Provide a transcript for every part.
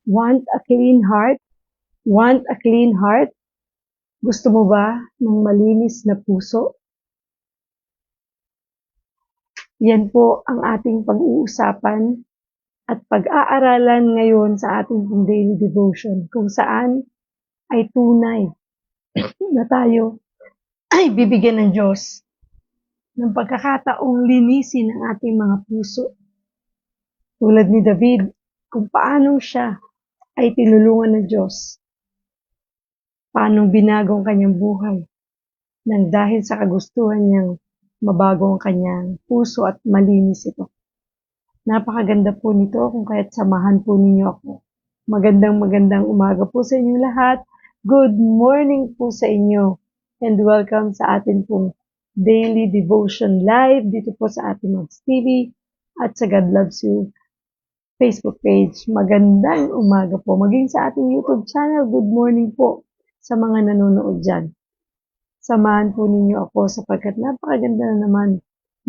Want a clean heart? Want a clean heart? Gusto mo ba ng malinis na puso? Yan po ang ating pag-uusapan at pag-aaralan ngayon sa ating pong daily devotion kung saan ay tunay na tayo ay bibigyan ng Diyos ng pagkakataong linisin ang ating mga puso. Tulad ni David, kung paano siya ay tinulungan ng Diyos, paano binago ang kanyang buhay nang dahil sa kagustuhan niyang mabago ang kanyang puso at malinis ito. Napakaganda po nito kung kaya't samahan po ninyo ako. Magandang umaga po sa inyong lahat. Good morning po sa inyo and welcome sa atin pong daily devotion live dito po sa ating Mags TV at sa God Loves You Facebook page. Magandang umaga po. Maging sa ating YouTube channel, good morning po sa mga nanonood dyan. Samahan po ninyo ako sapagkat napakaganda na naman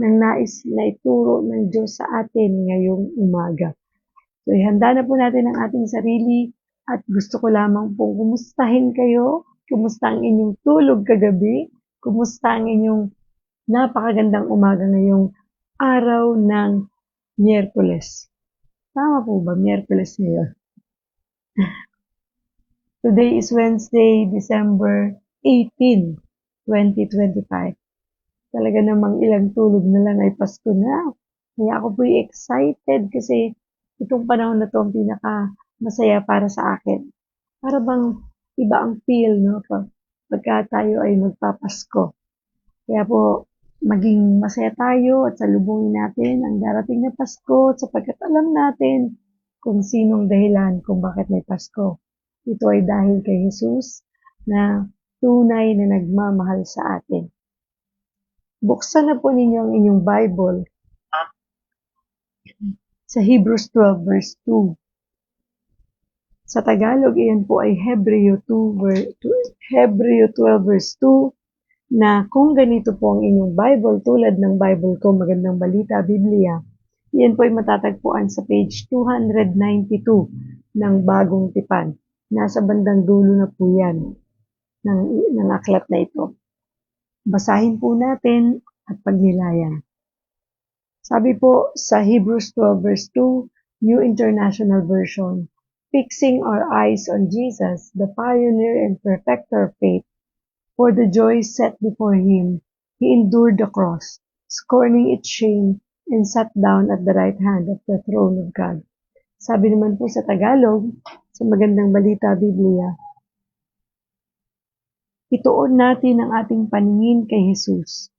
ng nais na ituro ng Diyos sa atin ngayong umaga. So, ihanda na po natin ang ating sarili at gusto ko lamang pong kumustahin kayo. Kumusta ang inyong tulog kagabi? Kumusta ang inyong napakagandang umaga ngayong araw ng Miyerkules? Tama po ba? Miyerkules ngayon. Today is Wednesday, December 18, 2025. Talaga namang ilang tulog na lang ay Pasko na. Kaya ako po'y excited kasi itong panahon na to ang pinaka masaya para sa akin. Para bang iba ang feel, no? Pagka tayo ay magpapasko. Kaya po, maging masaya tayo at salubungin natin ang darating na Pasko sapagkat alam natin kung sinong dahilan kung bakit may Pasko. Ito ay dahil kay Jesus na tunay na nagmamahal sa atin. Buksan na po ninyo ang inyong Bible sa Hebrews 12 verse 2. Sa Tagalog, iyan po ay Hebreo 12 verse 2 na kung ganito po ang inyong Bible, tulad ng Bible ko, Magandang Balita, Biblia, iyan po ay matatagpuan sa page 292 ng Bagong Tipan. Nasa bandang dulo na po yan ng aklat na ito. Basahin po natin at pagnilayan. Sabi po sa Hebrews 12 verse 2, New International Version, fixing our eyes on Jesus, the pioneer and perfecter of faith, for the joy set before him, he endured the cross, scorning its shame, and sat down at the right hand of the throne of God. Sabi naman po sa Tagalog, sa Magandang Balita, Biblia, ituon natin ang ating paningin kay Jesus.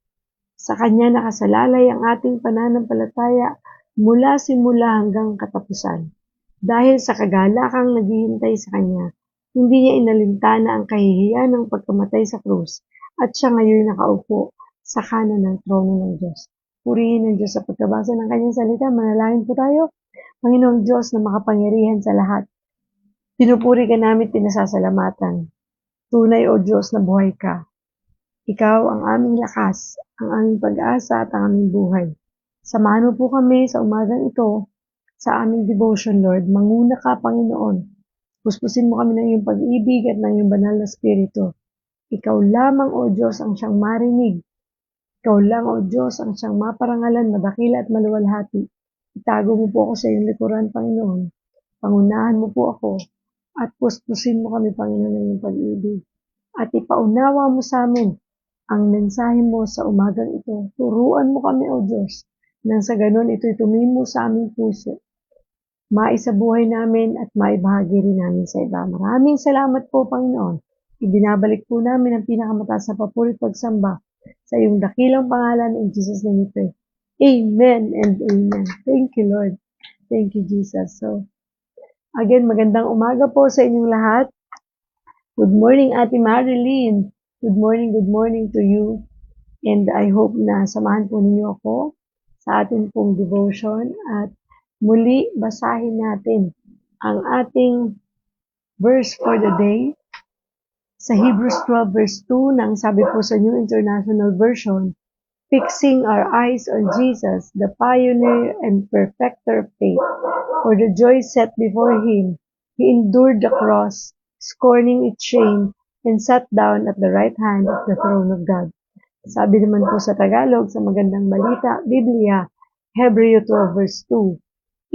Sa Kanya nakasalalay ang ating pananampalataya mula simula hanggang katapusan. Dahil sa kagalakang naghihintay sa Kanya, hindi niya inalintana ang kahihiyan ng pagkamatay sa krus at siya ngayon nakaupo sa kanan ng trono ng Diyos. Purihin ng Diyos sa pagkabasa ng Kanyang salita. Manalangin po tayo. Panginoong Diyos na makapangyarihan sa lahat, pinupuri ka namin, pinasasalamatan. Tunay o Diyos na buhay ka. Ikaw ang aming lakas, ang aming pag-asa at ang aming buhay. Samahan mo po kami sa umagang ito sa aming devotion, Lord. Manguna ka, Panginoon. Puspusin mo kami ng iyong pag-ibig at ng iyong banal na spirito. Ikaw lamang, O Diyos, ang siyang marinig. Ikaw lang, O Diyos, ang siyang maparangalan, madakila at maluwalhati. Itago mo po ako sa iyong likuran, Panginoon. Pangunahan mo po ako at puspusin mo kami, Panginoon, ng iyong pag-ibig. At ipaunawa mo sa amin ang mensahe mo sa umagang ito. Turuan mo kami, O Diyos, nang sa ganon ito'y tumimo sa aming puso. Maisabuhay namin at maibahagi rin namin sa iba. Maraming salamat po, Panginoon. Ibinabalik po namin ang pinakamataas na papuri pagsamba sa iyong dakilang pangalan. In Jesus' name we pray. Amen and amen. Thank you, Lord. Thank you, Jesus. So, again, magandang umaga po sa inyong lahat. Good morning, Ate Marilyn. Good morning to you. And I hope na samahan po ninyo ako sa ating pong devotion at muli basahin natin ang ating verse for the day sa Hebrews 12 verse 2 nang sabi po sa New International Version, fixing our eyes on Jesus, the pioneer and perfecter of faith, for the joy set before him, He endured the cross, scorning its shame, and sat down at the right hand of the throne of God. Sabi naman po sa Tagalog, sa Magandang Balita, Biblia, Hebreo 12 verse 2,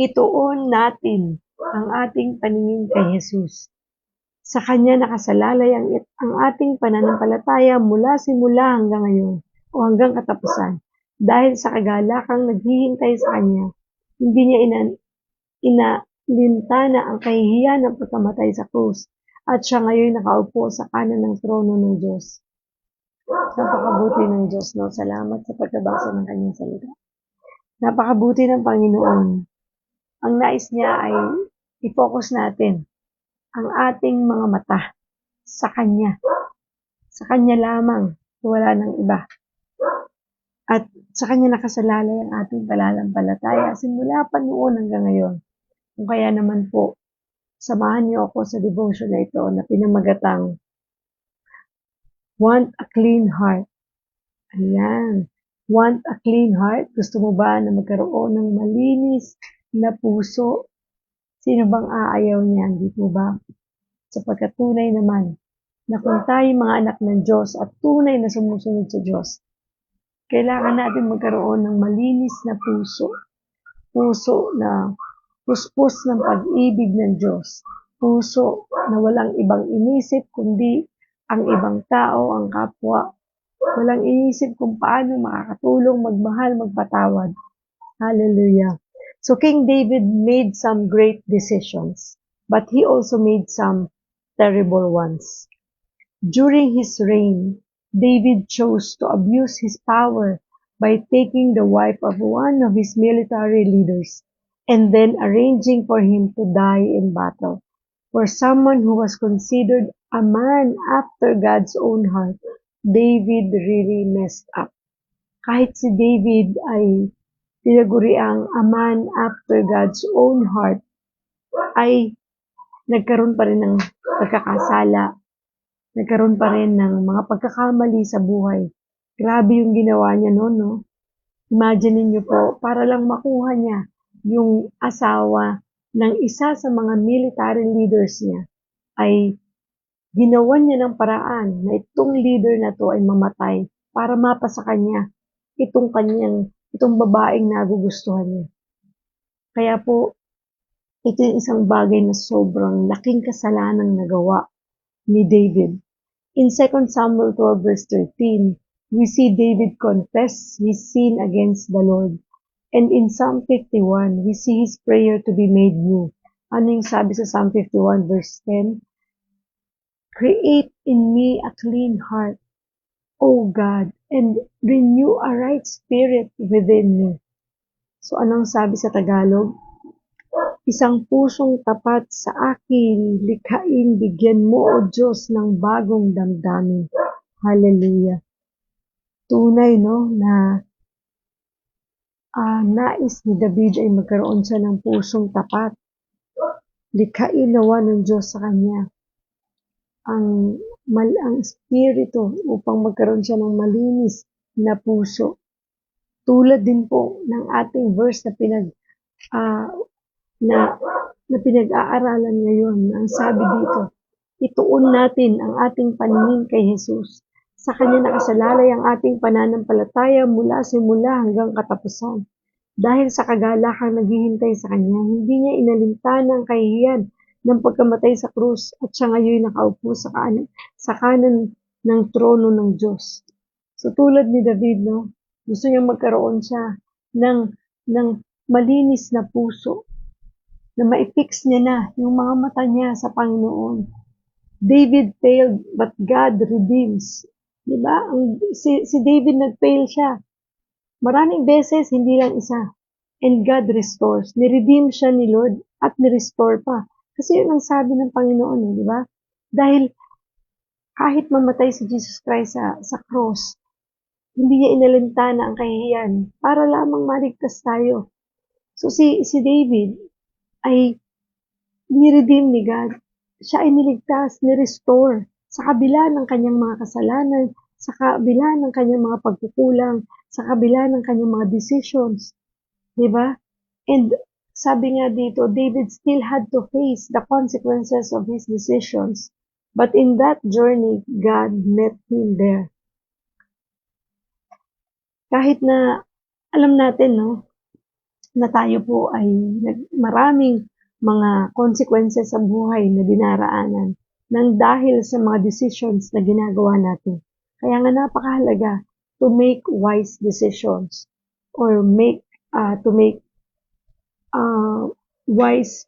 ituon natin ang ating paningin kay Jesus. Sa Kanya nakasalalay ang ating pananampalataya mula simula hanggang ngayon o hanggang katapusan. Dahil sa kagalakang naghihintay sa Kanya, hindi niya inalintana ang kahihiyan ng pagkamatay sa krus at siya ngayon nakaupo sa kanan ng trono ng Diyos. Napakabuti ng Diyos, no? Salamat sa pagkabasa ng Kanyang salita. Napakabuti ng Panginoon. Ang nais niya ay i-focus natin ang ating mga mata sa Kanya. Sa Kanya lamang, wala ng iba. At sa Kanya nakasalalay ang ating pananampalataya simula pa noon hanggang ngayon. Kung kaya naman po, samahan niyo ako sa devotion na ito na pinamagatang Want a Clean Heart. Ayan. Want a clean heart? Gusto mo ba na magkaroon ng malinis na puso? Sino bang aayaw niyan, di po ba? Sapagkat tunay naman na kung tayo mga anak ng Diyos at tunay na sumusunod sa Diyos, kailangan natin magkaroon ng malinis na puso. Puso na puspos ng pag-ibig ng Diyos. Puso na walang ibang inisip kundi ang ibang tao, ang kapwa. Walang inisip kung paano makakatulong, magmahal, magpatawad. Hallelujah. So King David made some great decisions, but he also made some terrible ones. During his reign, David chose to abuse his power by taking the wife of one of his military leaders and then arranging for him to die in battle. For someone who was considered a man after God's own heart, David really messed up. Kahit si David ay tinaguriang a man after God's own heart, ay nagkaroon pa rin ng pagkakasala, nagkaroon pa rin ng mga pagkakamali sa buhay. Grabe yung ginawa niya noon, no? Imagine niyo po, para lang makuha niya yung asawa ng isa sa mga military leaders niya, ay ginawan niya ng paraan na itong leader na to ay mamatay para mapasa kanya itong babaeng nagugustuhan niya. Kaya po, ito yung isang bagay na sobrang laking kasalanang nagawa ni David. In 2 Samuel 12 verse 13, we see David confess his sin against the Lord. And in Psalm 51, we see his prayer to be made new. Ano yung sabi sa Psalm 51 verse 10? Create in me a clean heart, O God, and renew a right spirit within me. So anong sabi sa Tagalog? Isang pusong tapat sa akin, likhain, bigyan mo, O Diyos, ng bagong damdamin. Hallelujah. Tunay, no, na nais ni David ay magkaroon siya ng pusong tapat. Likhain nawa ng Diyos sa kanya ang espiritu upang magkaroon siya ng malinis na puso. Tulad din po ng ating verse na pinag-aaralan ngayon. Ang sabi dito, ituon natin ang ating paningin kay Jesus. Sa Kanya nakasalalay ang ating pananampalataya mula simula hanggang katapusan. Dahil sa kagalakang naghihintay sa Kanya, hindi niya inalintana ang kahihiyan ng pagkamatay sa krus at siya ngayon nakaupo sa kanan ng trono ng Diyos. So tulad ni David, no, gusto niyang magkaroon siya ng malinis na puso, na ma-fix niya na yung mga mata niya sa Panginoon. David failed, but God redeems. Diba? Si David nag-fail siya. Maraming beses, hindi lang isa. And God restores. Ni-redeem siya ni Lord at ni-restore pa. Kasi yun ang sabi ng Panginoon, di ba? Dahil kahit mamatay si Jesus Christ sa cross, hindi niya inalintana ang kahihiyan para lamang maligtas tayo. So si David ay ni-redeem ni God. Siya ay niligtas, ni-restore sa kabila ng kanyang mga kasalanan, sa kabila ng kanyang mga pagkukulang, sa kabila ng kanyang mga decisions. Diba? And sabi nga dito, David still had to face the consequences of his decisions. But in that journey, God met him there. Kahit na alam natin, no, na tayo po ay maraming mga consequences sa buhay na dinaraanan nang dahil sa mga decisions na ginagawa natin. Kaya nga napakahalaga to make wise decisions or to make wise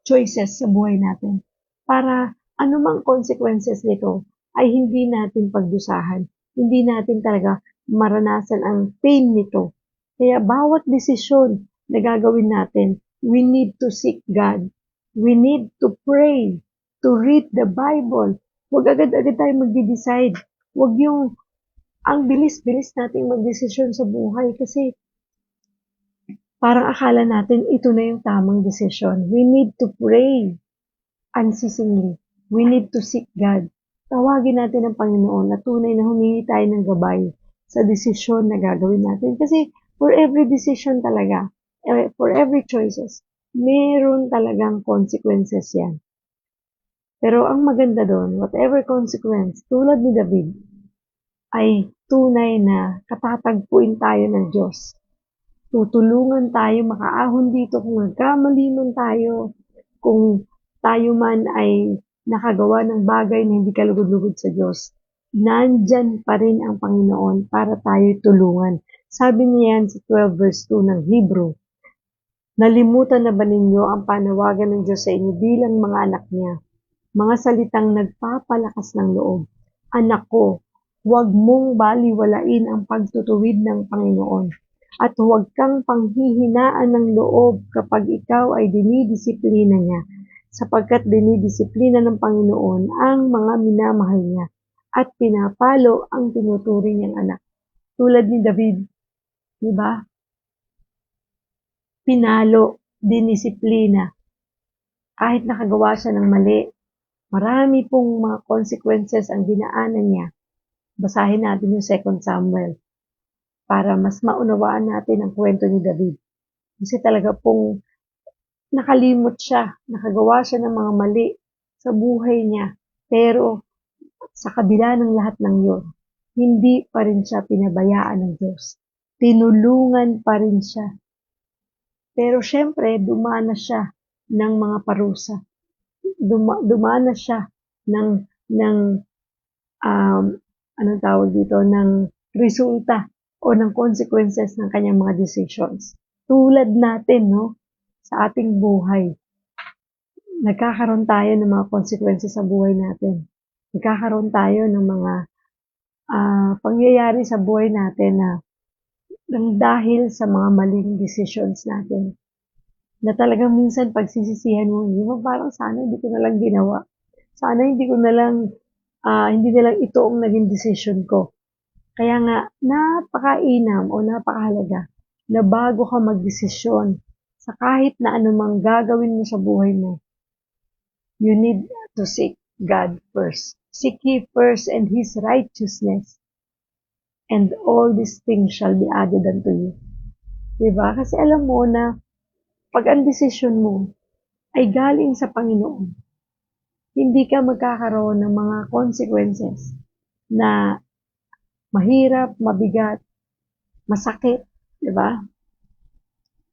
choices sa buhay natin. Para anumang consequences nito ay hindi natin pagdusahan. Hindi natin talaga maranasan ang pain nito. Kaya bawat desisyon na gagawin natin, we need to seek God. We need to pray, to read the Bible. Huwag agad-agad tayo magde-decide. Huwag yung ang bilis-bilis nating magdesisyon sa buhay kasi parang akala natin ito na yung tamang desisyon. We need to pray unceasingly. We need to seek God. Tawagin natin ang Panginoon na tunay na humingi tayo ng gabay sa desisyon na gagawin natin. Kasi for every decision talaga, for every choices, meron talagang consequences yan. Pero ang maganda doon, whatever consequence, tulad ni David, ay tunay na katatagpuin tayo ng Diyos. Tutulungan tayo makaahon dito kung nagkamali man tayo, kung tayo man ay nakagawa ng bagay na hindi kalugod-lugod sa Diyos. Nandyan pa rin ang Panginoon para tayo tulungan. Sabi niya yan sa 12 verse 2 ng Hebrew, nalimutan na ba ninyo ang panawagan ng Diyos sa inyo bilang mga anak niya? Mga salitang nagpapalakas ng loob. Anak ko, huwag mong baliwalain ang pagtutuwid ng Panginoon. At huwag kang panghihinaan ng loob kapag ikaw ay dinidisiplina niya, sapagkat dinidisiplina ng Panginoon ang mga minamahal niya at pinapalo ang tinuturing niyang anak. Tulad ni David, di ba? Pinalo, dinisiplina. Kahit nakagawa siya ng mali, marami pong mga consequences ang dinaanan niya. Basahin natin yung 2 Samuel para mas maunawaan natin ang kwento ni David. Kasi talaga pong nakalimot siya, nakagawa siya ng mga mali sa buhay niya. Pero sa kabila ng lahat ng yun, hindi pa rin siya pinabayaan ng Diyos. Tinulungan pa rin siya. Pero syempre, dumanas siya ng mga parusa. Dumanas siya ng anong tawag dito, ng resulta o ng consequences ng kanyang mga decisions. Tulad natin, no, sa ating buhay, nagkakaroon tayo ng mga consequences sa buhay natin. Nagkakaroon tayo ng mga pangyayari sa buhay natin na nang dahil sa mga maling decisions natin. Na talagang minsan pagsisisihan mo, parang sana hindi ko na lang ginawa. Sana hindi na lang ito ang naging decision ko. Kaya nga, napakainam o napakahalaga na bago ka magdesisyon sa kahit na anumang gagawin mo sa buhay mo, you need to seek God first. Seek ye first and His righteousness, and all these things shall be added unto you. Diba? Kasi alam mo na pag ang desisyon mo ay galing sa Panginoon, hindi ka magkakaroon ng mga consequences na mahirap, mabigat, masakit, di ba?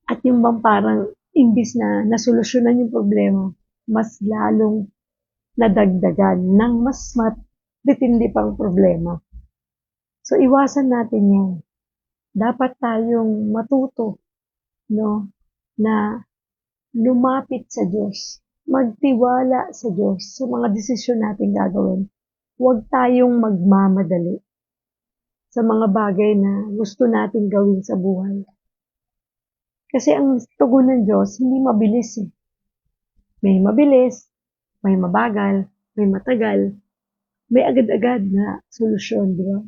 At yung bang parang imbis na nasolusyonan yung problema, mas lalong nadagdagan ng mas matitindi pang problema. So, iwasan natin yan. Dapat tayong matuto, no, na lumapit sa Diyos, magtiwala sa Diyos sa mga desisyon natin gagawin. Huwag tayong magmamadali sa mga bagay na gusto nating gawin sa buhay. Kasi ang tugon ng Diyos, hindi mabilis eh. May mabilis, may mabagal, may matagal, may agad-agad na solusyon, di ba?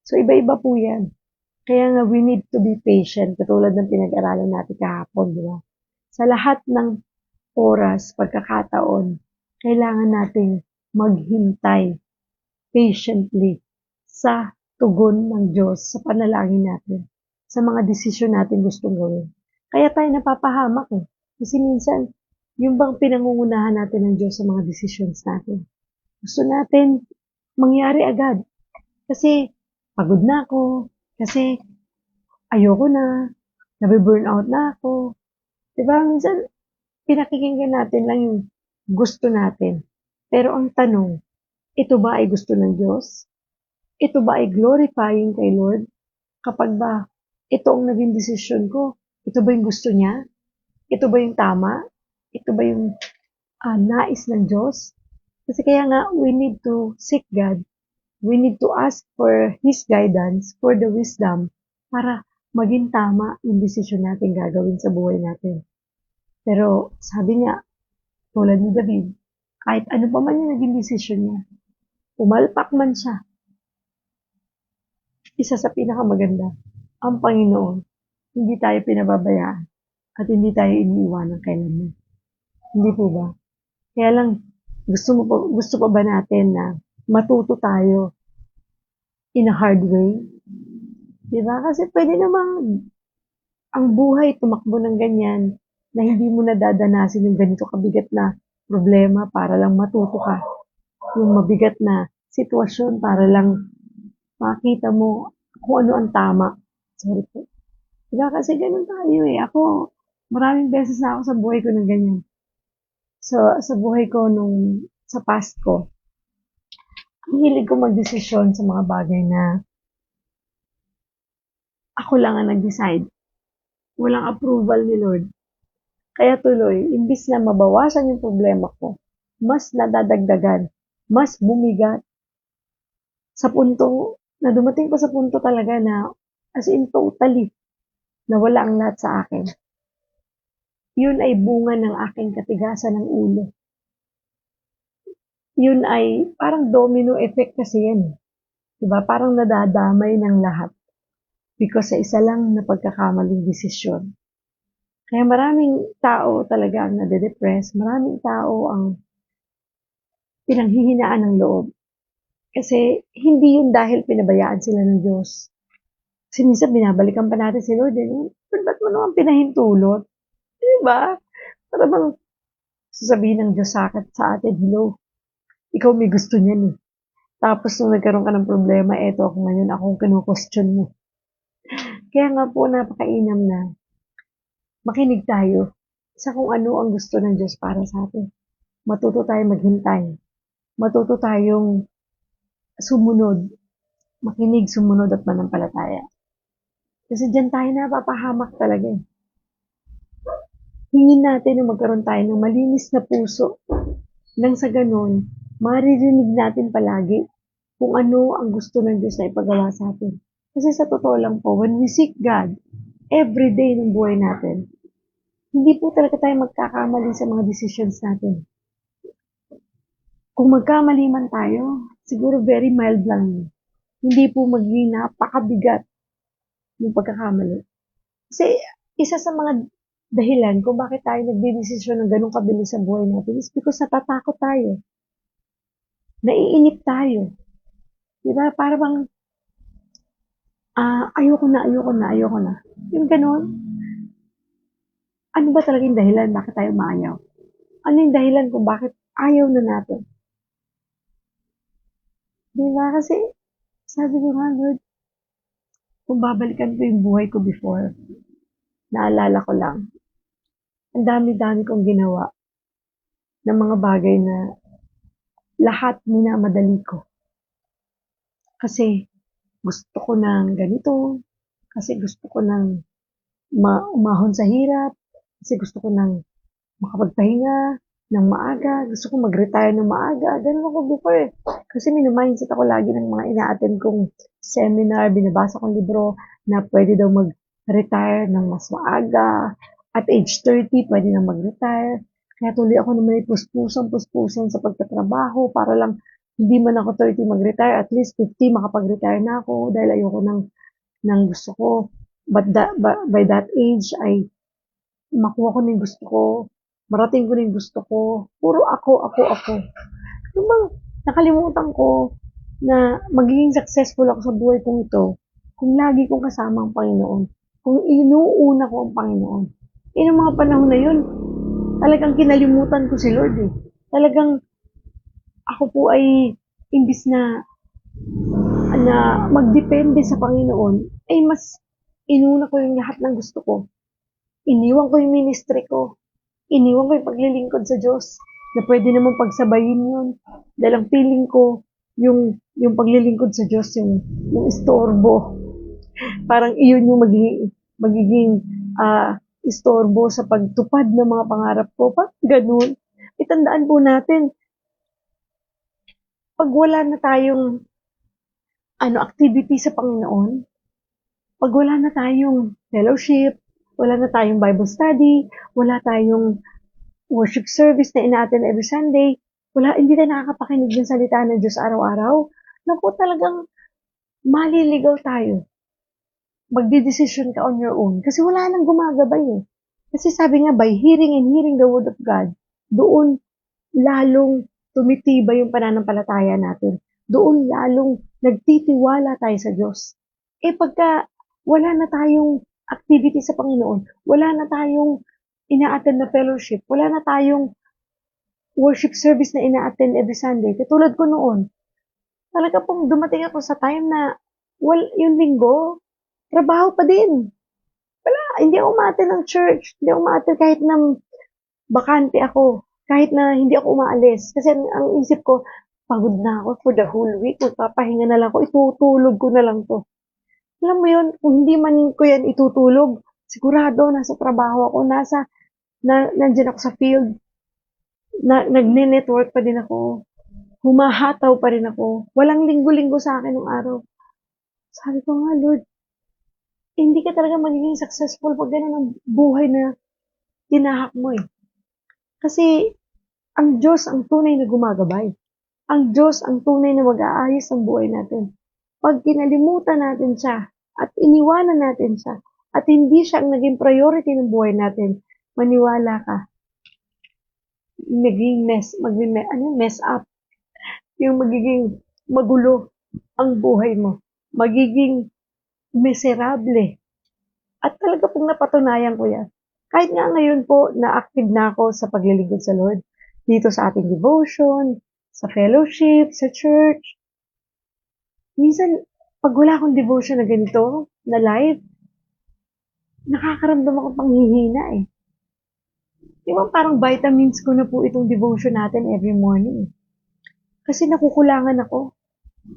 So, iba-iba po yan. Kaya nga, we need to be patient, katulad ng pinag-aralan natin kahapon, di ba? Sa lahat ng oras, pagkakataon, kailangan nating maghintay patiently sa tugon ng Diyos sa panalangin natin, sa mga desisyon natin gustong gawin. Kaya tayo napapahamak eh. Kasi minsan, yung bang pinangungunahan natin ng Diyos sa mga decisions natin. Gusto natin mangyari agad. Kasi pagod na ako. Kasi ayoko na. Nabe-burn out na ako. Diba? Minsan, pinakikinggan natin lang yung gusto natin. Pero ang tanong, ito ba ay gusto ng Diyos? Ito ba ay glorifying kay Lord? Kapag ba ito ang naging desisyon ko, ito ba yung gusto niya? Ito ba yung tama? Ito ba yung nais ng Diyos? Kasi kaya nga, we need to seek God. We need to ask for His guidance, for the wisdom, para maging tama yung desisyon natin gagawin sa buhay natin. Pero sabi niya, tulad ni David, kahit ano pa man yung naging desisyon niya, umalpak man siya, isa sa pinakamaganda, ang Panginoon, hindi tayo pinababayaan at hindi tayo iniiwanan kailanman. Hindi po ba? Kaya lang, gusto pa ba natin na matuto tayo in a hard way? Diba? Kasi pwede namang ang buhay tumakbo ng ganyan na hindi mo nadadanasin yung ganito kabigat na problema para lang matuto ka. Yung mabigat na sitwasyon para lang makita mo kung ano ang tama. Sorry po. Diba? Kasi ganun tayo eh. Ako, maraming beses na ako sa buhay ko ng ganyan. So, sa buhay ko sa past ko, ang hilig ko magdesisyon sa mga bagay na ako lang ang nag-decide. Walang approval ni Lord. Kaya tuloy, imbis na mabawasan yung problema ko, mas nadadagdagan, mas bumigat sa punto na dumating pa sa punto talaga na as in totally nawala ang lahat sa akin. Yun ay bunga ng aking katigasan ng ulo. Yun ay parang domino effect kasi yan. Diba? Parang nadadamay ng lahat because sa isa lang na pagkakamaling desisyon. Kaya maraming tao talaga ang nade-depress, maraming tao ang pinanghihinaan ng loob. Kasi hindi yun dahil pinabayaan sila ng Diyos. Kasi minsan binabalikan pa natin si Lord. Lord, ba't mo naman pinahintulot? Diba? Para bang sasabihin ng Diyos sa atin, hello, ikaw may gusto niyan eh. Tapos nung nagkaroon ka ng problema, eto ako ngayon, akong kinu-question mo. Kaya nga po napakainam na makinig tayo sa kung ano ang gusto ng Diyos para sa atin. Matuto tayong maghintay. Matuto tayong sumunod. Makinig, sumunod at manampalataya. Kasi dyan tayo napapahamak talaga eh. Hingin natin na magkaroon tayo ng malinis na puso. Nang sa ganon, maririnig natin palagi kung ano ang gusto ng Diyos na ipagawa sa atin. Kasi sa totoo lang po, when we seek God, every day ng buhay natin, hindi po talaga tayo magkakamali sa mga decisions natin. Kung magkamali man tayo, siguro very mild lang yun. Hindi po magiging napakabigat yung pagkakamali. Kasi isa sa mga dahilan kung bakit tayo nagdidesisyon ng ganong kabilis sa buhay natin is because natatakot tayo. Naiinip tayo. Diba? Para bang, ayoko na. Yung ganon, ano ba talaga yung dahilan bakit tayo maayaw? Ano yung dahilan kung bakit ayaw na natin? Diba? Kasi, sabi ko nga, Lord, kung babalikan ko yung buhay ko before, naalala ko lang, ang dami-dami kong ginawa ng mga bagay na lahat minamadali ko. Kasi gusto ko ng ganito, kasi gusto ko ng umahon sa hirap, kasi gusto ko ng makapagpahinga ng maaga, gusto ko mag-retire ng maaga, ganun ako before eh. Kasi minumindset ako lagi ng mga ina-attend kong seminar, binabasa kong libro na pwede daw mag-retire ng mas maaga, at age 30, pwede na mag-retire. Kaya tuloy ako naman ay puspusan sa pagtatrabaho para lang hindi man ako 30 mag-retire, at least 50 makapag-retire na ako dahil ayoko ng gusto ko. But by that age, ay makuha ko na yung gusto ko, marating ko na yung gusto ko. Puro ako. Yung bang nakalimutan ko na magiging successful ako sa buhay kong ito kung lagi kong kasama ang Panginoon. Kung inuuna ko ang Panginoon. Yung mga panahon na yun, talagang kinalimutan ko si Lord eh. Talagang ako po ay imbis na magdepende sa Panginoon, ay mas inuna ko yung lahat ng gusto ko. Iniwan ko yung ministry ko. Iniwan ko yung paglilingkod sa Diyos na pwede namang pagsabayin yun. Dahil ang feeling ko, yung paglilingkod sa Diyos, yung istorbo. Parang iyon yung magiging istorbo sa pagtupad ng mga pangarap ko. Parang ganun. Itandaan po natin, pag wala na tayong activity sa Panginoon, pag wala na tayong fellowship, wala na tayong Bible study, wala tayong worship service na ina-attend every Sunday, hindi tayo nakakapakinig ng salita ng Diyos araw-araw, naku talagang maliligaw tayo. Magdidesisyon ka on your own. Kasi wala nang gumagabay eh. Kasi sabi nga, by hearing and hearing the word of God, doon lalong tumitibay yung pananampalataya natin. Doon lalong nagtitiwala tayo sa Diyos. Eh pagka wala na tayong activity sa Panginoon, wala na tayong ina-attend na fellowship, wala na tayong worship service na ina-attend every Sunday, katulad ko noon, talaga pong dumating ako sa time na, yung linggo, trabaho pa din. Hindi ako umaattend ng church, hindi ako umaattend kahit na bakante ako, kahit na hindi ako umaalis. Kasi ang isip ko, pagod na ako for the whole week, magpapahinga na lang ako, itutulog ko na lang to. Alam mo yun, kung hindi man ko yan itutulog, sigurado nasa trabaho ako, nandyan ako sa field, nagne-network pa din ako, humahataw pa rin ako, walang linggo-linggo sa akin ng araw. Sabi ko nga, Lord, hindi ka talaga magiging successful pag gano'n ang buhay na tinahak mo eh. Kasi ang Diyos ang tunay na gumagabay. Ang Diyos ang tunay na mag-aayos ng buhay natin. Pag kinalimutan natin siya at iniwanan natin siya at hindi siya ang naging priority ng buhay natin, maniwala ka, mess up. Yung magiging magulo ang buhay mo. Magiging miserable. At talaga pong napatunayan ko yan. Kahit nga ngayon po, na-active na ako sa paglilingkod sa Lord. Dito sa ating devotion, sa fellowship, sa church. Minsan, pag wala akong devotion na ganito, na live, nakakaramdam ako panghihina eh. Di ba parang vitamins ko na po itong devotion natin every morning. Kasi nakukulangan ako.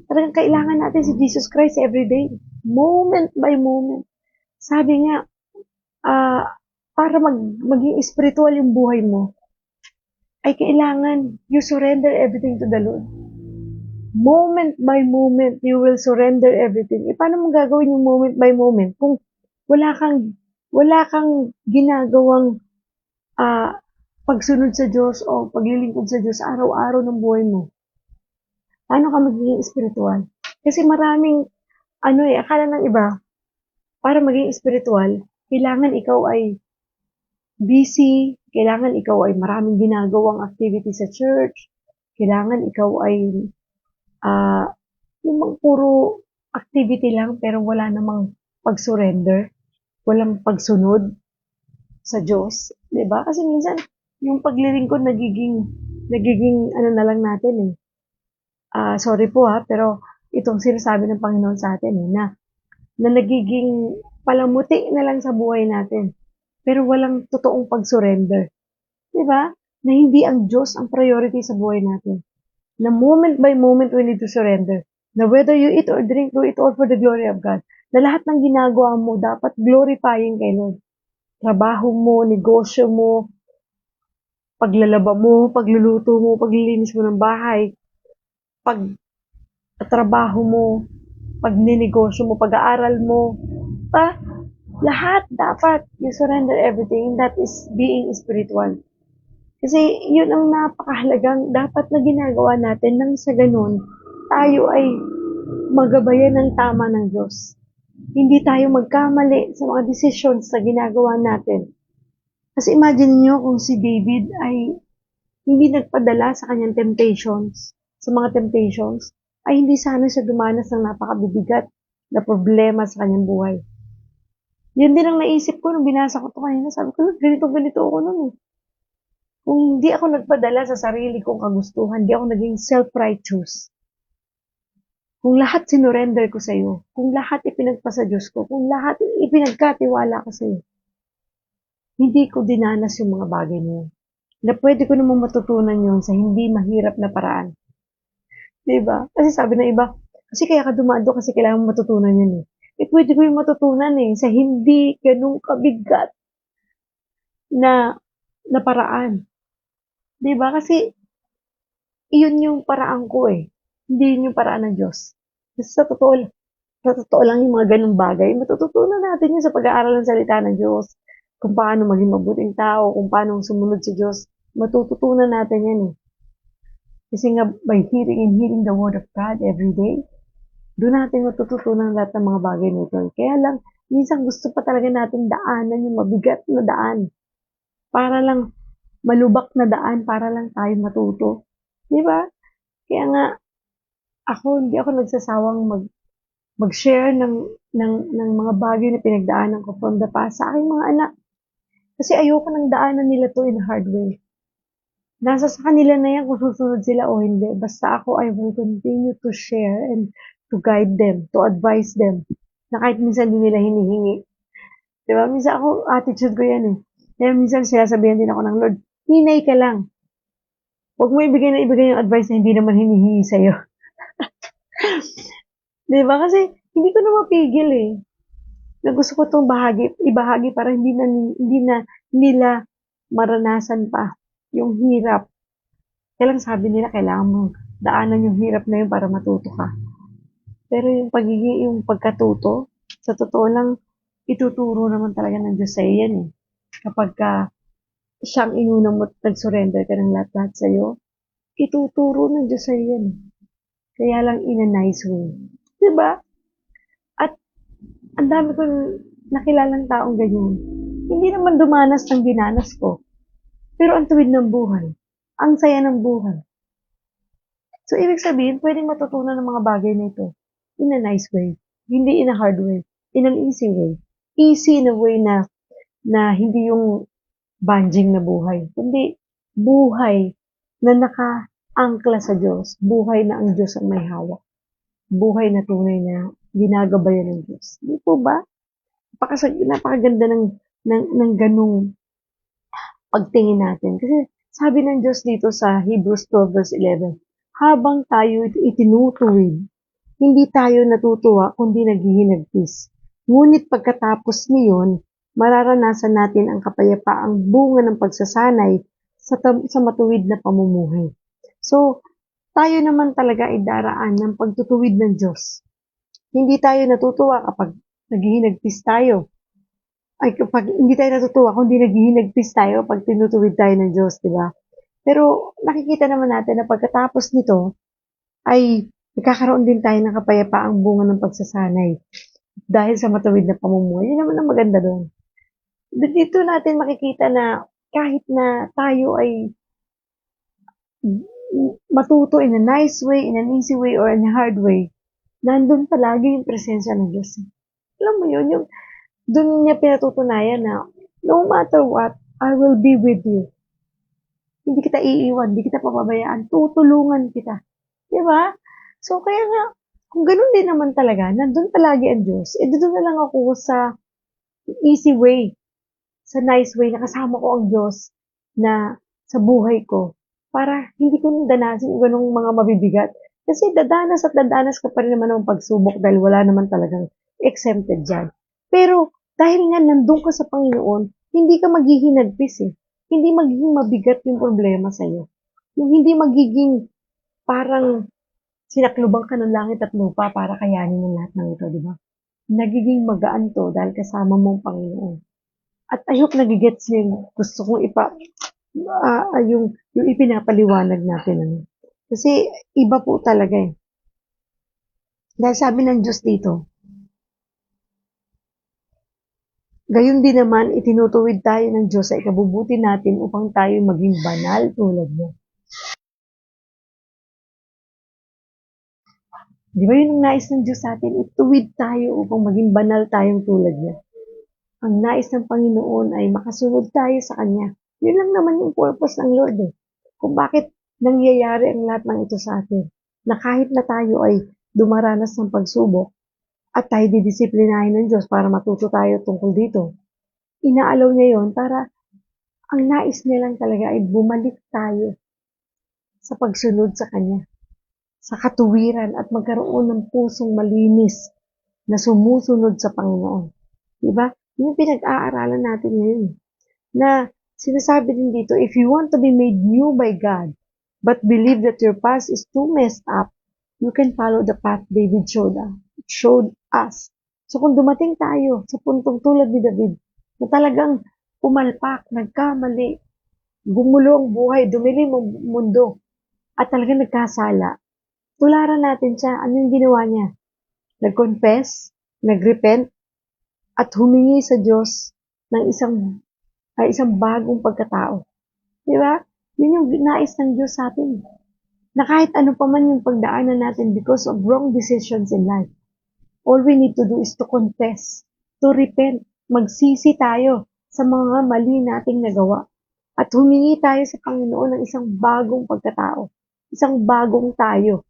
Talagang kailangan natin si Jesus Christ every day. Moment by moment. Sabi nga, para maging spiritual yung buhay mo, ay kailangan you surrender everything to the Lord. Moment by moment, you will surrender everything. Eh, paano mo gagawin yung moment by moment kung wala kang ginagawang pagsunod sa Diyos o paglilingkod sa Diyos araw-araw ng buhay mo? Paano ka magiging spiritual? Kasi maraming, akala ng iba, para maging spiritual, kailangan ikaw ay busy, kailangan ikaw ay maraming ginagawang activity sa church, kailangan ikaw ay yung puro activity lang pero wala namang pag-surrender, walang pagsunod sa Diyos, 'di ba? Kasi minsan yung paglilingkod nagiging na lang natin eh. Sorry po pero itong sinasabi ng Panginoon sa atin eh, na nagiging palamuti na lang sa buhay natin. Pero walang totoong pag-surrender. 'Di ba? Na hindi ang Diyos ang priority sa buhay natin. Na moment by moment we need to surrender. Na whether you eat or drink, do it all for the glory of God. Na lahat ng ginagawa mo dapat glorifying kay Lord. Trabaho mo, negosyo mo, paglalaba mo, pagluluto mo, paglilinis mo ng bahay, pagtrabaho mo, pagninegosyo mo, pag-aaral mo, lahat dapat you surrender everything. That is being spiritual. Kasi yun ang napakahalagang dapat na ginagawa natin nang sa ganun, tayo ay magabayan ng tama ng Diyos. Hindi tayo magkamali sa mga decisions na ginagawa natin. Kasi imagine nyo kung si David ay hindi nagpadala sa kanyang temptations, sa mga temptations, ay hindi sana siya dumanas ng napakabibigat na problema sa kanyang buhay. Yun din ang naisip ko nung binasa ko 'to kanina, sabi ko, ganito ako nun, eh. Kung hindi ako nagpadala sa sarili kong kagustuhan, hindi ako naging self-righteous, kung lahat sinurrender ko sa'yo, kung lahat ipinagpa sa Diyos ko, kung lahat ipinagkatiwala ko sa'yo, hindi ko dinanas yung mga bagay na yun. Na pwede ko namang matutunan yun sa hindi mahirap na paraan. Diba? Kasi sabi ng iba, kasi kaya ka dumaan doon kasi kailangan mo matutunan yun, eh. Eh, pwede ko yung matutunan, eh, sa hindi ganun kabigat na na paraan. 'Di ba? Kasi iyon yung paraan ko, eh. Hindi yun yung paraan ng Diyos. Kasi sa totoo lang yung mga ganung bagay, matututunan natin yun sa pag-aaral ng salita ng Diyos. Kung paano maging mabuting tao, kung paano sumunod sa Diyos. Matututunan natin yan, eh. Kasi nga, by hearing and hearing the word of God every day, doon natin matututunan lahat ng mga bagay nito. Kaya lang, minsan gusto pa talaga natin daanan yung mabigat na daan. Para lang malubak na daan, para lang tayo matuto. Di ba? Kaya nga, hindi ako nagsasawang mag-share ng mga bagay na pinagdaanan ko from the past sa aking mga anak. Kasi ayoko nang daanan nila to in a hard way. Nasa sa kanila na yan kung susunod sila o hindi. Basta ako, I will continue to share and to guide them, to advise them, na kahit minsan hindi nila hinihingi. Diba? Minsan ako, attitude ko yan, eh. Kaya minsan sinasabihan din ako ng Lord, hinay ka lang. Huwag mo ibigay yung advice na hindi naman hinihingi sa'yo. Diba? Kasi hindi ko na mapigil, eh. Na gusto ko itong ibahagi para hindi na nila maranasan pa yung hirap. Kaya lang sabi nila, kailangan mong daanan yung hirap na yun para matuto ka. Pero yung pagkatuto, sa totoo lang, ituturo naman talaga ng Diyos sa'yo yan, eh. Kapag siyang inuna mo at nag-surrender ka ng lahat-lahat sa'yo, ituturo ng Diyos sa'yo yan, eh. Kaya lang in a nice way. Diba? At ang dami kong nakilalang taong ganyan. Hindi naman dumanas ng dinanas ko. Pero ang tuwid ng buhay. Ang saya ng buhay. So, ibig sabihin, pwedeng matutunan ng mga bagay na ito in a nice way. Hindi in a hard way. In an easy way. Easy in a way na hindi yung banjing na buhay. Kundi buhay na naka-angkla sa Diyos. Buhay na ang Diyos ang may hawak. Buhay na tunay na ginagabayan ng Diyos. Hindi po ba? Napakaganda ng ganung pagtingin natin. Kasi sabi ng Diyos dito sa Hebrews 12 verse 11, habang tayo itinutuwid, hindi tayo natutuwa kundi naghihinagpis. Ngunit pagkatapos niyon, mararanasan natin ang kapayapaang bunga ng pagsasanay sa matuwid na pamumuhay. So, tayo naman talaga ay daraan ng pagtutuwid ng Diyos. Hindi tayo natutuwa kapag naghihinagpis tayo. Ay, kapag hindi tayo natutuwa kung di naghihinagpis tayo pag tinutuwid tayo ng Diyos, di ba? Pero nakikita naman natin na pagkatapos nito ay nagkakaroon din tayo ng kapayapaang bunga ng pagsasanay dahil sa matuwid na pamumuhay. Yun naman ang maganda doon. Dito natin makikita na kahit na tayo ay matuto in a nice way, in an easy way, or in a hard way, nandun palagi yung presensya ng Diyos. Alam mo yun, doon niya pinatutunayan na no matter what, I will be with you. Hindi kita iiwan, hindi kita papabayaan, tutulungan kita. Di ba? So, kaya nga, kung ganun din naman talaga, nandun palagi ang Diyos, doon na lang ako sa easy way, sa nice way, nakasama ko ang Diyos na sa buhay ko para hindi ko danasin yung ganung mga mabibigat. Kasi dadanas at dadanas ka pa rin naman ng pagsubok dahil wala naman talagang exempted dyan. Pero dahil nga nandun ka sa Panginoon, hindi ka maghihinagpis eh. Hindi magiging mabigat yung problema sa'yo. Yung hindi magiging parang sinaklubang ka ng langit at lupa para kayanin ng lahat ng ito, di ba? Nagiging magaan to dahil kasama mo ang Panginoon. At I hope nagigets niyo yung gusto kong yung ipinapaliwanag natin. Ano. Kasi iba po talaga eh. Dahil sabi ng Diyos dito, gayon din naman, itinutuwid tayo ng Diyos sa ikabubuti natin upang tayo maging banal tulad niya. Di ba yun ang nais ng Diyos sa atin? Ituwid tayo upang maging banal tayong tulad niya. Ang nais ng Panginoon ay makasunod tayo sa Kanya. Yun lang naman yung purpose ng Lord eh. Kung bakit nangyayari ang lahat ng ito sa atin. Na kahit na tayo ay dumaranas ng pagsubok at tayo didisiplinahin ng Diyos para matuto tayo tungkol dito. Inaalaw niya yon para ang nais niya lang talaga ay bumalik tayo sa pagsunod sa Kanya, sa katuwiran at magkaroon ng pusong malinis na sumusunod sa Panginoon. Diba? Yung pinag-aaralan natin ngayon. Na sinasabi din dito, if you want to be made new by God, but believe that your past is too messed up, you can follow the path David showed us. So kung dumating tayo sa puntong tulad ni David, na talagang pumalpak, nagkamali, gumulo ang buhay, dumilim ang mundo, at talagang nagkasala, tularan natin siya. Ano yung ginawa niya? Nag-confess, nag-repent, at humingi sa Diyos ng isang bagong pagkatao. Di ba? Yun yung nais ng Diyos sa atin. Na kahit ano pa man yung pagdaanan natin because of wrong decisions in life, all we need to do is to confess, to repent, magsisi tayo sa mga mali nating nagawa. At humingi tayo sa Panginoon ng isang bagong pagkatao, isang bagong tayo.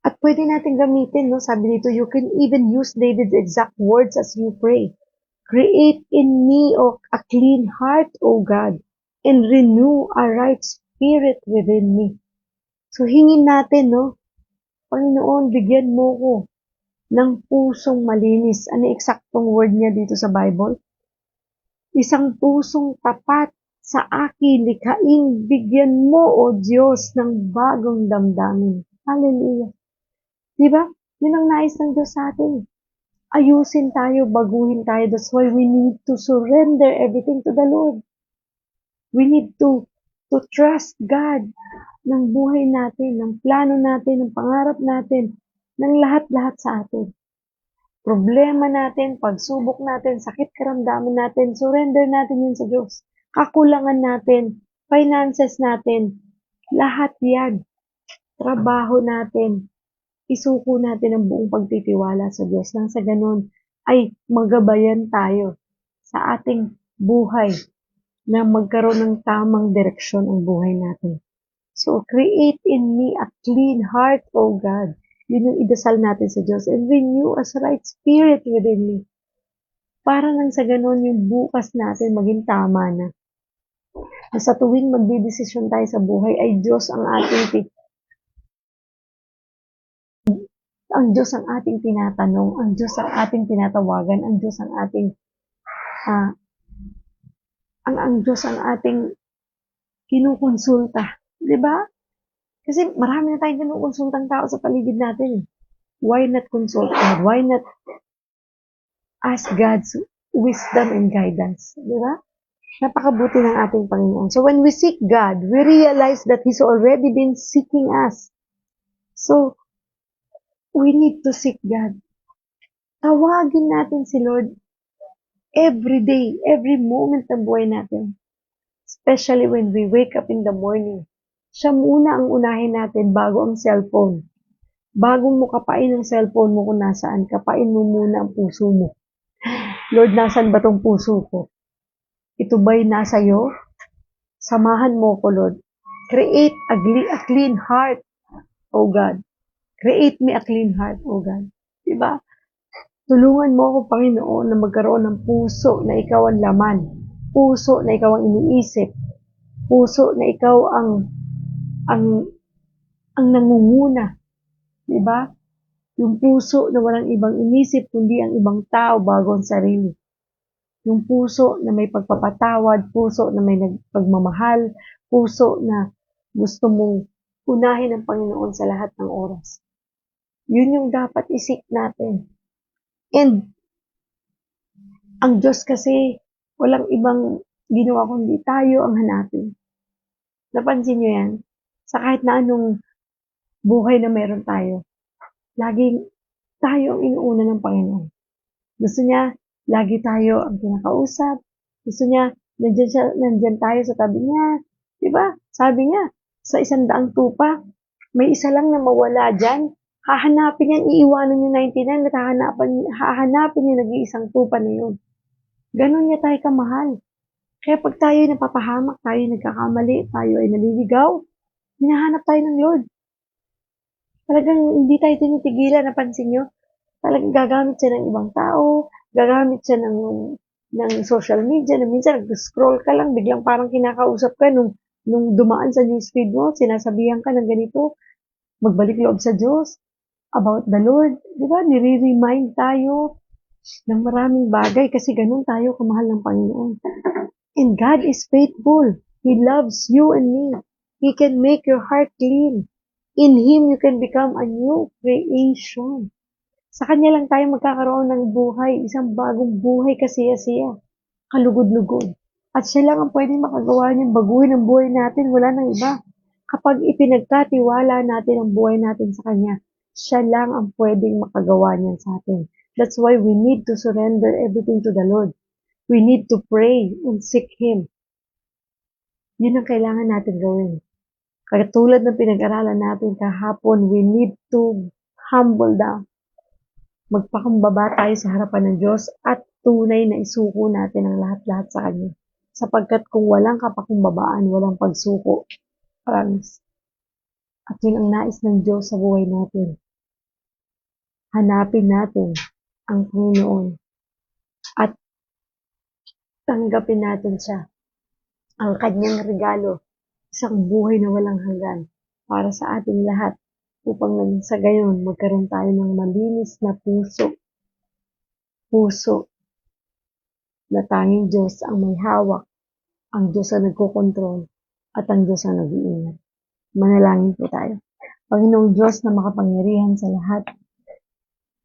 At pwede natin gamitin, no? Sabi dito, you can even use David's exact words as you pray. Create in me a clean heart, O God, and renew a right spirit within me. So hingin natin, no? Panginoon, bigyan mo ko ng pusong malinis. Ano eksaktong word niya dito sa Bible? Isang pusong tapat sa akin, likhain, bigyan mo, O Diyos, ng bagong damdamin. Hallelujah. Diba? Yun ang nais ng Diyos sa atin. Ayusin tayo, baguhin tayo. That's why we need to surrender everything to the Lord. We need to trust God ng buhay natin, ng plano natin, ng pangarap natin, ng lahat-lahat sa atin. Problema natin, pagsubok natin, sakit karamdaman natin, surrender natin yun sa Diyos. Kakulangan natin, finances natin, lahat yan. Trabaho natin, isuko natin ang buong pagtitiwala sa Diyos nang sa ganun ay magabayan tayo sa ating buhay na magkaroon ng tamang direksyon ang buhay natin. So, create in me a clean heart, O God. Yun yung idasal natin sa Diyos. And renew a right spirit within me. Para nang sa ganun yung bukas natin maging tama na. Na sa tuwing magdidesisyon tayo sa buhay ay Diyos ang ating tinatanong, ang Diyos ang ating tinatawagan, ang Diyos ang ating ang Diyos ang ating kinukonsulta, 'di ba? Kasi marami na tayong kinukonsultang tao sa paligid natin. Why not consult God? Why not ask God's wisdom and guidance, 'di ba? Napakabuti ng ating Panginoon. So when we seek God, we realize that He's already been seeking us. So we need to seek God. Tawagin natin si Lord every day, every moment ng buhay natin. Especially when we wake up in the morning. Siya muna ang unahin natin bago ang cellphone. Bagong mo kapain ang cellphone mo kung nasaan, kapain mo muna ang puso mo. Lord, nasan ba tong puso ko? Ito ba'y nasa iyo? Samahan mo ko, Lord. Create a clean heart, O God. Create me a clean heart, O God. Diba? Tulungan mo ako, Panginoon, na magkaroon ng puso na ikaw ang laman. Puso na ikaw ang iniisip. Puso na ikaw ang nangunguna. Diba? Yung puso na walang ibang inisip, kundi ang ibang tao bago ang sarili. Yung puso na may pagpapatawad, puso na may pagmamahal, puso na gusto mong unahin ang Panginoon sa lahat ng oras. Yun yung dapat isik natin. And, ang Diyos kasi, walang ibang ginawa kundi tayo ang hanapin. Napansin nyo yan? Sa kahit na anong buhay na meron tayo, laging tayo ang inuuna ng Panginoon. Gusto niya, lagi tayo ang kinakausap. Gusto niya, nandyan tayo sa tabi niya. Diba? Sabi niya, sa 100 tupa, may isa lang na mawala dyan. Hahanapin yan, iiwanan yung 99 at hahanapin yung nag-iisang tupa na yun. Ganon niya tayo kamahal. Kaya pag tayo napapahamak, tayo nagkakamali, tayo ay naliligaw, hinahanap tayo ng Lord. Talagang hindi tayo tinitigilan, napansin nyo? Talagang gagamit siya ng ibang tao, gagamit siya ng social media, na minsan nag-scroll ka lang, biglang parang kinakausap ka nung dumaan sa newsfeed mo, sinasabihan ka ng ganito, magbalik loob sa Diyos, about the Lord. Di ba? Nire-remind tayo ng maraming bagay kasi ganun tayo kamahal ng Panginoon. And God is faithful. He loves you and me. He can make your heart clean. In Him, you can become a new creation. Sa Kanya lang tayo magkakaroon ng buhay, isang bagong buhay kasiya-siya, kalugod-lugod. At siya lang ang pwedeng makagawa niyang baguhin ang buhay natin, wala nang iba. Kapag ipinagkatiwala natin ang buhay natin sa Kanya, siya lang ang pwedeng makagawa niyan sa atin. That's why we need to surrender everything to the Lord. We need to pray and seek Him. Yun ang kailangan natin gawin. Katulad ng pinag-aralan natin kahapon, we need to humble down. Magpakumbaba tayo sa harapan ng Diyos at tunay na isuko natin ang lahat-lahat sa Kanya. Sapagkat kung walang kapakumbabaan, walang pagsuko, promise. At yun ang nais ng Diyos sa buhay natin. Hanapin natin ang Panginoon at tanggapin natin siya. Ang Kanyang regalo, isang buhay na walang hanggan para sa ating lahat upang sa gayon magkaroon tayo ng malinis na puso na tanging Diyos ang may hawak, ang Diyos ang nagkokontrol, at ang Diyos ang nag-iingat. Manalangin po tayo. Panginoong Diyos na makapangyarihan sa lahat,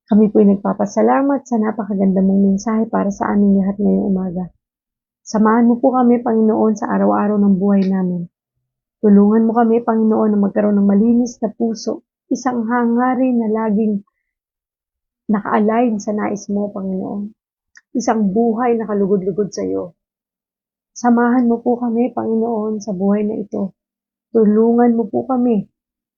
kami po'y nagpapasalamat sa napakaganda mong mensahe para sa aming lahat ngayong umaga. Samahan mo po kami, Panginoon, sa araw-araw ng buhay namin. Tulungan mo kami, Panginoon, na magkaroon ng malinis na puso, isang hangarin na laging naka-align sa nais mo, Panginoon. Isang buhay na kalugod-lugod sa iyo. Samahan mo po kami, Panginoon, sa buhay na ito. Tulungan mo po kami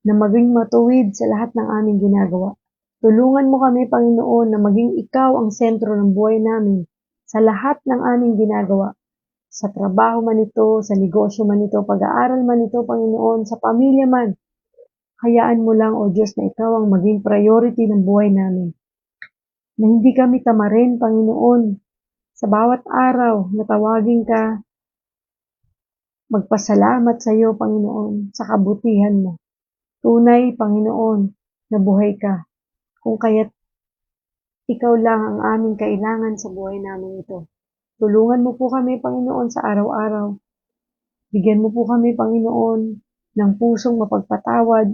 na maging matuwid sa lahat ng aming ginagawa. Tulungan mo kami, Panginoon, na maging ikaw ang sentro ng buhay namin sa lahat ng aming ginagawa. Sa trabaho man ito, sa negosyo man ito, pag-aaral man ito, Panginoon, sa pamilya man. Hayaan mo lang, O Diyos, na ikaw ang maging priority ng buhay namin. Na hindi kami tamarin, Panginoon, sa bawat araw na tawagin ka, magpasalamat sa iyo, Panginoon, sa kabutihan mo. Tunay, Panginoon, na buhay ka. Kung kaya't ikaw lang ang aming kailangan sa buhay namin ito. Tulungan mo po kami, Panginoon, sa araw-araw. Bigyan mo po kami, Panginoon, ng pusong mapagpatawad,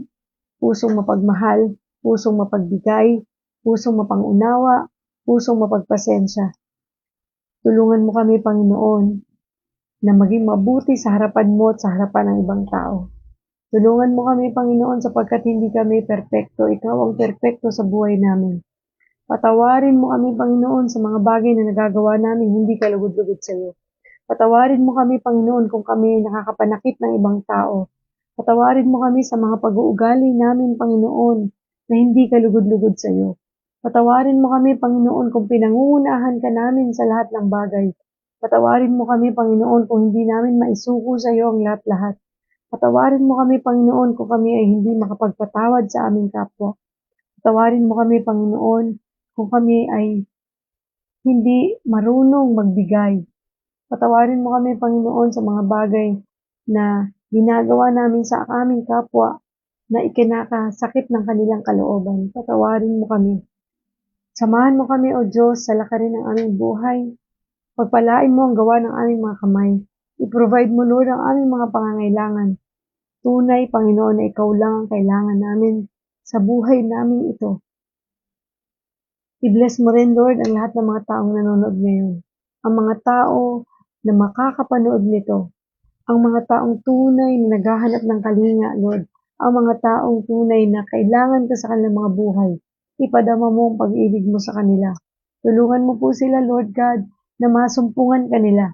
pusong mapagmahal, pusong mapagbigay, pusong mapangunawa, pusong mapagpasensya. Tulungan mo kami, Panginoon, na maging mabuti sa harapan mo at sa harapan ng ibang tao. Tulungan mo kami, Panginoon, sapagkat hindi kami perpekto. Ikaw ang perpekto sa buhay namin. Patawarin mo kami, Panginoon, sa mga bagay na nagagawa namin hindi kalugod-lugod sa iyo. Patawarin mo kami, Panginoon, kung kami nakakapanakit ng ibang tao. Patawarin mo kami sa mga pag-uugali namin, Panginoon, na hindi kalugod-lugod sa iyo. Patawarin mo kami, Panginoon, kung pinangungunahan ka namin sa lahat ng bagay. Patawarin mo kami, Panginoon, kung hindi namin maisuko sa iyo ang lahat-lahat. Patawarin mo kami, Panginoon, kung kami ay hindi makapagpatawad sa aming kapwa. Patawarin mo kami, Panginoon, kung kami ay hindi marunong magbigay. Patawarin mo kami, Panginoon, sa mga bagay na ginagawa namin sa aming kapwa na ikinakasakit ng kanilang kalooban. Patawarin mo kami. Samahan mo kami, O Diyos, sa lakarin ng aming buhay. Pagpalain mo ang gawa ng aming mga kamay. I-provide mo, Lord, ang aming mga pangangailangan. Tunay, Panginoon, na ikaw lang ang kailangan namin sa buhay namin ito. I-bless mo rin, Lord, ang lahat ng mga taong nanonood ngayon. Ang mga tao na makakapanood nito. Ang mga taong tunay na naghahanap ng kalinga, Lord. Ang mga taong tunay na kailangan ka sa kanilang mga buhay. Ipadama mo ang pag-ibig mo sa kanila. Tulungan mo po sila, Lord God, na masumpungan kanila.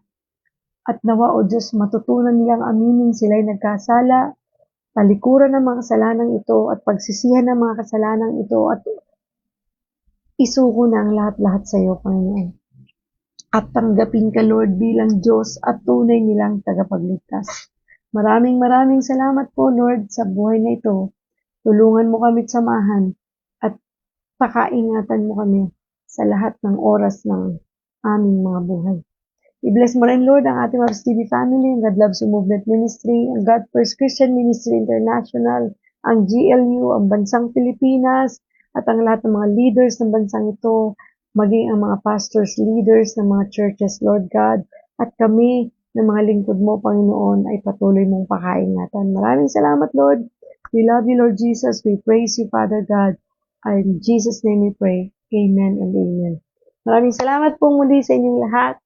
At nawa, O Diyos, matutunan nilang aminin sila'y nagkasala, talikuran ng mga kasalanan ito at pagsisihan ng mga kasalanan ito at isuko na ang lahat-lahat sa iyo, Panginoon. At tanggapin ka, Lord, bilang Diyos at tunay nilang tagapagligtas. Maraming salamat po, Lord, sa buhay na ito. Tulungan mo kami samahan at pakaingatan mo kami sa lahat ng oras ng aming mga buhay. I-bless mo rin, Lord, ang ating Mavs TV family, ang God Loves You Movement Ministry, ang God First Christian Ministry International, ang GLU, ang Bansang Pilipinas, at ang lahat ng mga leaders ng bansang ito, maging ang mga pastors, leaders ng mga churches, Lord God, at kami ng mga lingkod mo, Panginoon, ay patuloy mong pakaingatan. Maraming salamat, Lord. We love you, Lord Jesus. We praise you, Father God. In Jesus' name we pray. Amen and amen. Maraming salamat po muli sa inyong lahat.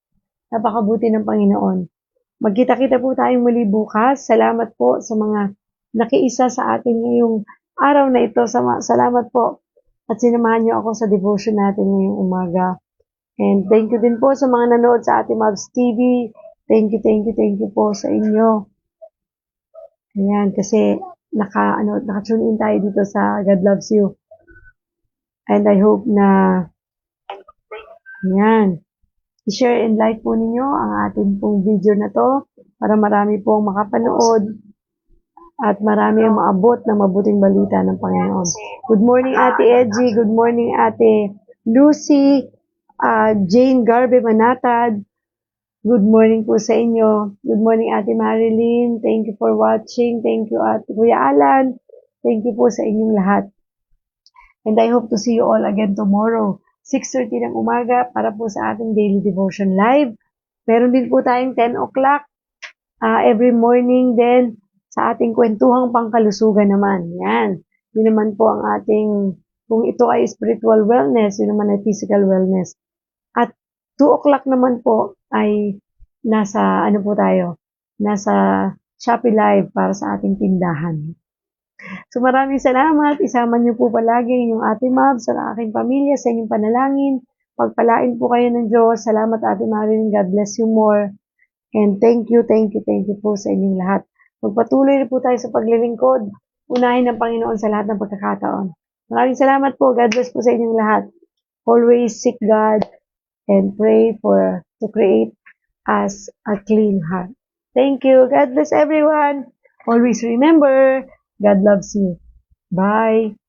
Napakabuti ng Panginoon. Magkita-kita po tayong muli bukas. Salamat po sa mga nakiisa sa atin ngayong araw na ito. Salamat po. At sinamahan niyo ako sa devotion natin ngayong umaga. And thank you din po sa mga nanood sa ating Mavs TV. Thank you po sa inyo. Ayan, kasi naka-tune in tayo dito sa God Loves You. And I hope na, ayan, i-share and like po ninyo ang ating pong video na to para marami pong makapanood at marami ang maabot ng mabuting balita ng Panginoon. Good morning, Ate Edgy. Good morning, Ate Lucy. Jane Garbe Manatad. Good morning po sa inyo. Good morning, Ate Marilyn. Thank you for watching. Thank you, Ate Kuya Alan. Thank you po sa inyong lahat. And I hope to see you all again tomorrow, 6:30 ng umaga para po sa ating daily devotion live. Meron din po tayong 10 o'clock every morning din sa ating kwentuhang pangkalusugan naman. Yan. Yun naman po ang ating, kung ito ay spiritual wellness, yun naman ay physical wellness. At 2 o'clock naman po ay nasa Shopee Live para sa ating tindahan. So maraming salamat. Isama niyo po palagi yung Ate Mavs sa aking pamilya sa inyong panalangin. Pagpalain po kayo ng Diyos. Salamat, Ate Marilyn. God bless you more. And thank you po sa inyong lahat. Magpatuloy na po tayo sa paglilingkod. Unahin ng Panginoon sa lahat ng pagkakataon. Maraming salamat po. God bless po sa inyong lahat. Always seek God and pray to create us a clean heart. Thank you. God bless everyone. Always remember, God loves you. Bye.